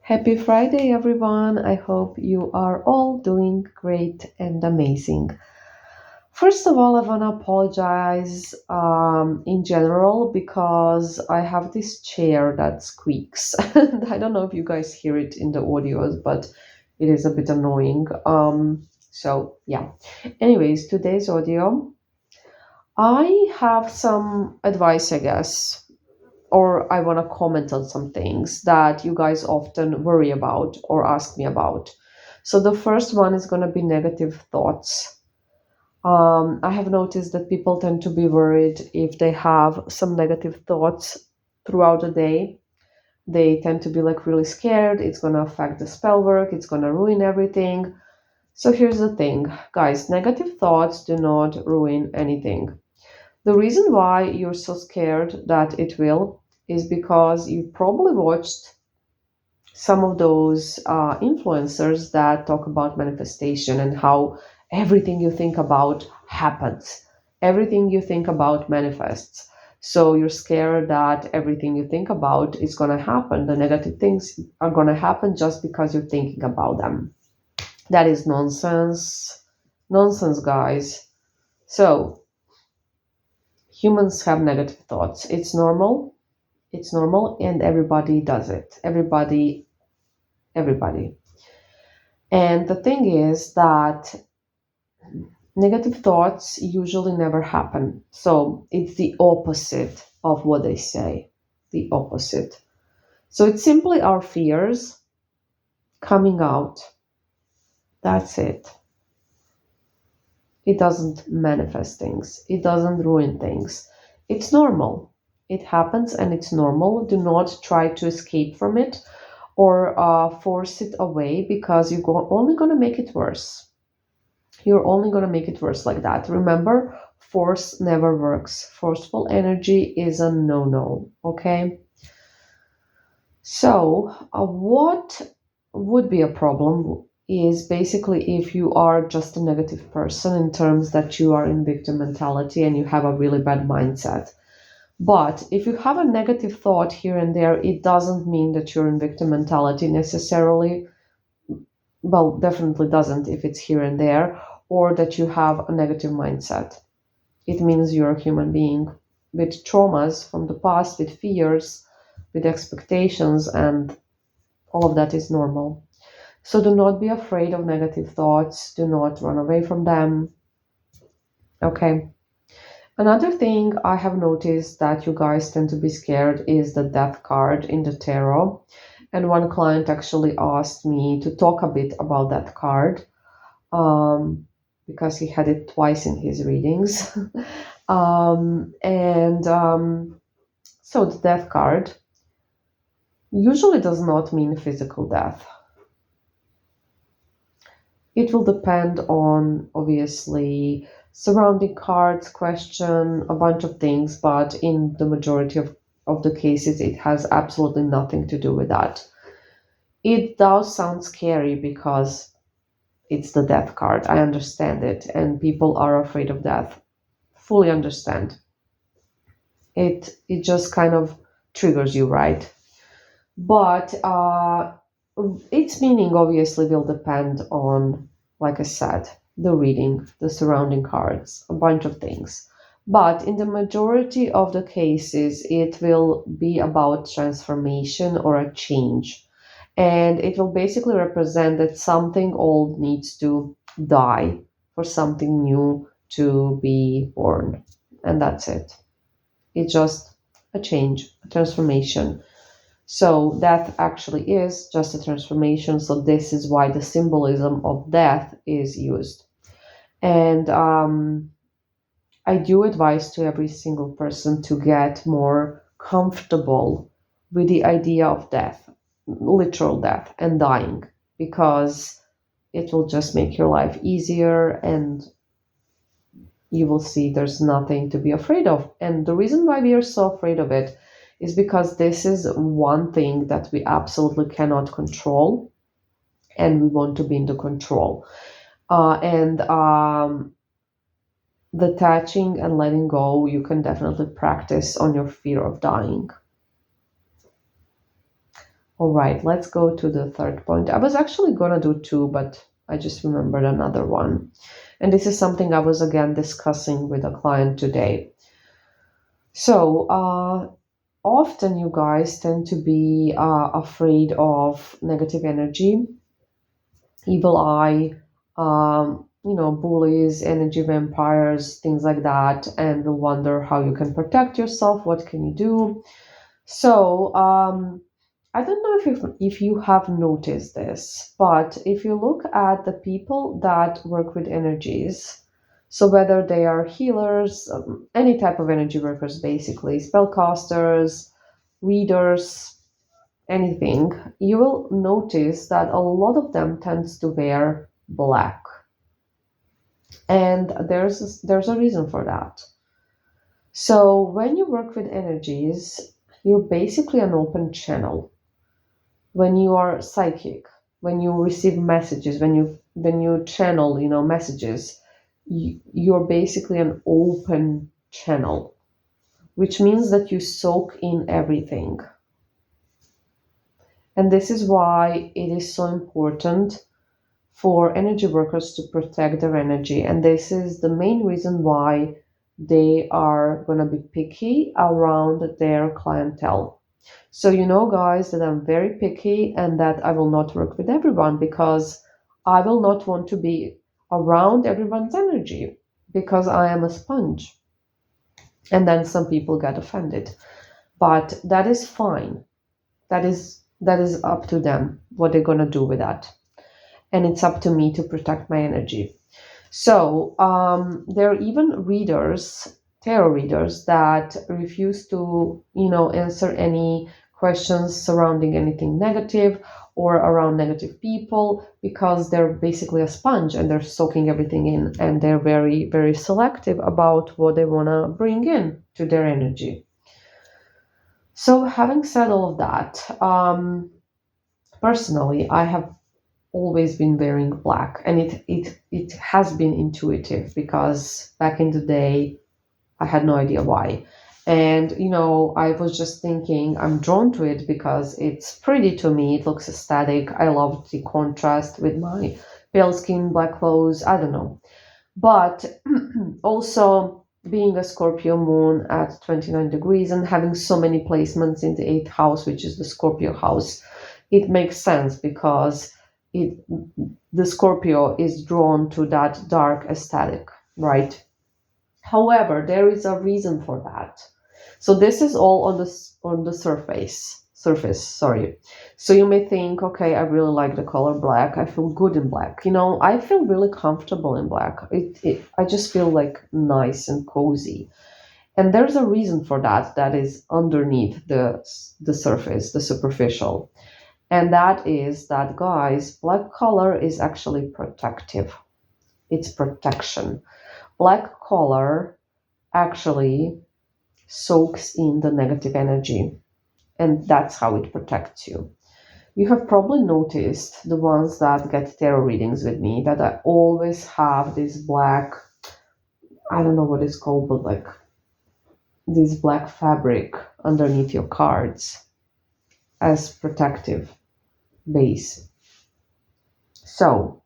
Happy Friday, everyone. I hope you are all doing great and amazing. First of all, I want to apologize in general because I have this chair that squeaks. And I don't know if you guys hear it in the audios, but it is a bit annoying. Yeah. Anyways, today's audio, I have some advice, I guess, or I want to comment on some things that you guys often worry about or ask me about. So the first one is going to be negative thoughts. I have noticed that people tend to be worried if they have some negative thoughts throughout the day. They tend to be like really scared. It's going to affect the spell work, it's going to ruin everything. So here's the thing, guys, negative thoughts do not ruin anything. The reason why you're so scared that it will is because you probably watched some of those influencers that talk about manifestation and how everything you think about happens. Everything you think about manifests. So you're scared that everything you think about is going to happen. The negative things are going to happen just because you're thinking about them. That is nonsense. Nonsense, guys. So humans have negative thoughts. It's normal, and everybody does it. Everybody. And the thing is that negative thoughts usually never happen. So it's the opposite of what they say. The opposite. So it's simply our fears coming out. That's it. It doesn't manifest things. It doesn't ruin things. It's normal. It happens and it's normal. Do not try to escape from it or force it away because only going to make it worse. You're only going to make it worse like that. Remember, force never works. Forceful energy is a no no. Okay? So, what would be a problem is basically if you are just a negative person in terms that you are in victim mentality and you have a really bad mindset. But if you have a negative thought here and there, it doesn't mean that you're in victim mentality necessarily. Well, definitely doesn't if it's here and there, or that you have a negative mindset. It means you're a human being with traumas from the past, with fears, with expectations, and all of that is normal. So do not be afraid of negative thoughts. Do not run away from them. Okay. Another thing I have noticed that you guys tend to be scared is the death card in the tarot. And one client actually asked me to talk a bit about that card um, because he had it twice in his readings. And so the death card usually does not mean physical death. It will depend on, obviously, surrounding cards, question, a bunch of things, but in the majority of the cases, it has absolutely nothing to do with that. It does sound scary because it's the death card. I understand it, and people are afraid of death. Fully understand. It just kind of triggers you, right? But its meaning obviously will depend on, like I said, the reading, the surrounding cards, a bunch of things. But in the majority of the cases, it will be about transformation or a change. And it will basically represent that something old needs to die for something new to be born. And that's it. It's just a change, a transformation. So death actually is just a transformation. So this is why the symbolism of death is used. And I do advise to every single person to get more comfortable with the idea of death, literal death and dying, because it will just make your life easier and you will see there's nothing to be afraid of. And the reason why we are so afraid of it is because this is one thing that we absolutely cannot control, and we want to be in the control. And Detaching and letting go, you can definitely practice on your fear of dying. All right, let's go to the third point. I was actually gonna do two, but I just remembered another one. And this is something I was again discussing with a client today. So, often you guys tend to be afraid of negative energy, evil eye, bullies, energy vampires, things like that, and wonder how you can protect yourself. What can you do? So, I don't know if you have noticed this, but if you look at the people that work with energies, so whether they are healers, any type of energy workers, basically, spellcasters, readers, anything, you will notice that a lot of them tends to wear black. And there's a reason for that. So when you work with energies, you're basically an open channel. When you are psychic, when you receive messages, when you channel, messages, you're basically an open channel, which means that you soak in everything. And this is why it is so important for energy workers to protect their energy. And this is the main reason why they are going to be picky around their clientele. So, guys, that I'm very picky and that I will not work with everyone because I will not want to be around everyone's energy because I am a sponge. And then some people get offended. But that is fine. That is up to them what they're going to do with that. And it's up to me to protect my energy. So there are even tarot readers that refuse to, answer any questions surrounding anything negative or around negative people because they're basically a sponge and they're soaking everything in and they're very, very selective about what they want to bring in to their energy. So having said all of that, personally, I have always been wearing black, and it has been intuitive because back in the day I had no idea why. And I was just thinking I'm drawn to it because it's pretty to me, it looks aesthetic. I love the contrast with my pale skin, black clothes, I don't know. But also being a Scorpio moon at 29 degrees and having so many placements in the eighth house, which is the Scorpio house, it makes sense because the Scorpio is drawn to that dark aesthetic, right? However, there is a reason for that. So this is all on the surface, sorry. So you may think, okay, I really like the color black. I feel good in black. I feel really comfortable in black. I just feel like nice and cozy. And there's a reason for that that is underneath the surface, the superficial. And that is that, guys, black color is actually protective. It's protection. Black color actually soaks in the negative energy, and that's how it protects you. You have probably noticed the ones that get tarot readings with me that I always have this black, I don't know what it's called, but like this black fabric underneath your cards as protective base. So,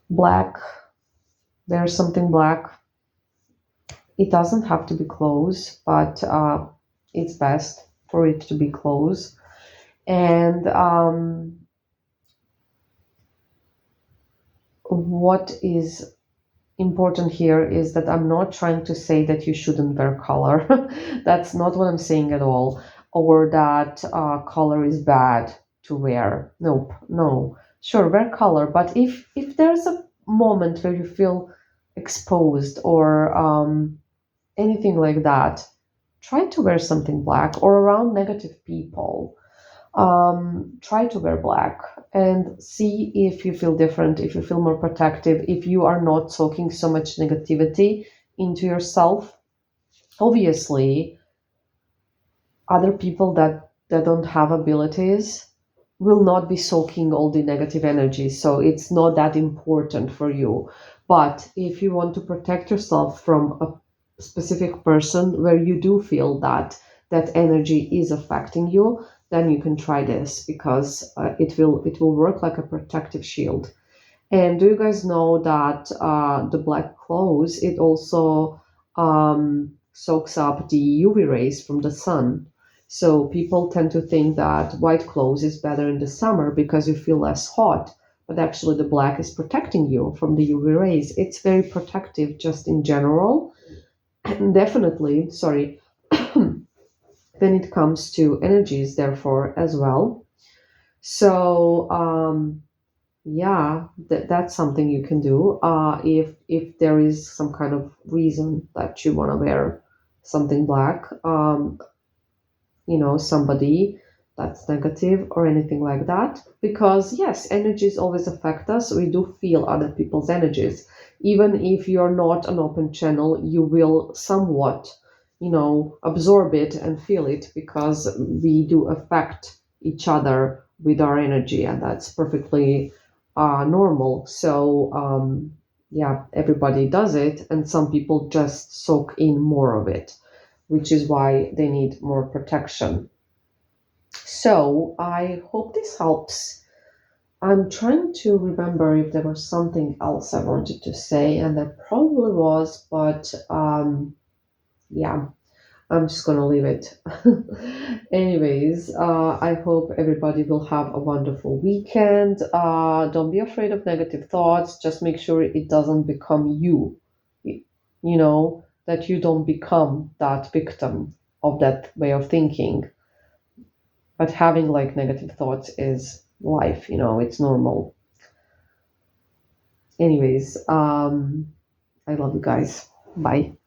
black, there's something black. It doesn't have to be close, but it's best for it to be close. And what is important here is that I'm not trying to say that you shouldn't wear color. That's not what I'm saying at all. Or that color is bad to wear. Nope, no. Sure, wear color, but if there's a moment where you feel exposed or anything like that, try to wear something black or around negative people. Try to wear black and see if you feel different, if you feel more protective, if you are not soaking so much negativity into yourself. Obviously, other people that don't have abilities will not be soaking all the negative energy, so it's not that important for you. But if you want to protect yourself from a specific person where you do feel that energy is affecting you, then you can try this because it will work like a protective shield. And do you guys know that the black clothes, it also soaks up the UV rays from the sun. So people tend to think that white clothes is better in the summer because you feel less hot, but actually the black is protecting you from the UV rays. It's very protective just in general. And definitely, sorry, when it comes to energies, therefore, as well. So, yeah, that's something you can do. If there is some kind of reason that you want to wear something black, somebody that's negative or anything like that. Because yes, energies always affect us. We do feel other people's energies. Even if you're not an open channel, you will somewhat, absorb it and feel it because we do affect each other with our energy, and that's perfectly normal. So, yeah, everybody does it, and some people just soak in more of it, which is why they need more protection. So I hope this helps. I'm trying to remember if there was something else I wanted to say, and there probably was, but yeah, I'm just gonna leave it. Anyways, I hope everybody will have a wonderful weekend. Don't be afraid of negative thoughts. Just make sure it doesn't become you. That you don't become that victim of that way of thinking. But having like negative thoughts is life, it's normal. Anyways, I love you guys. Bye.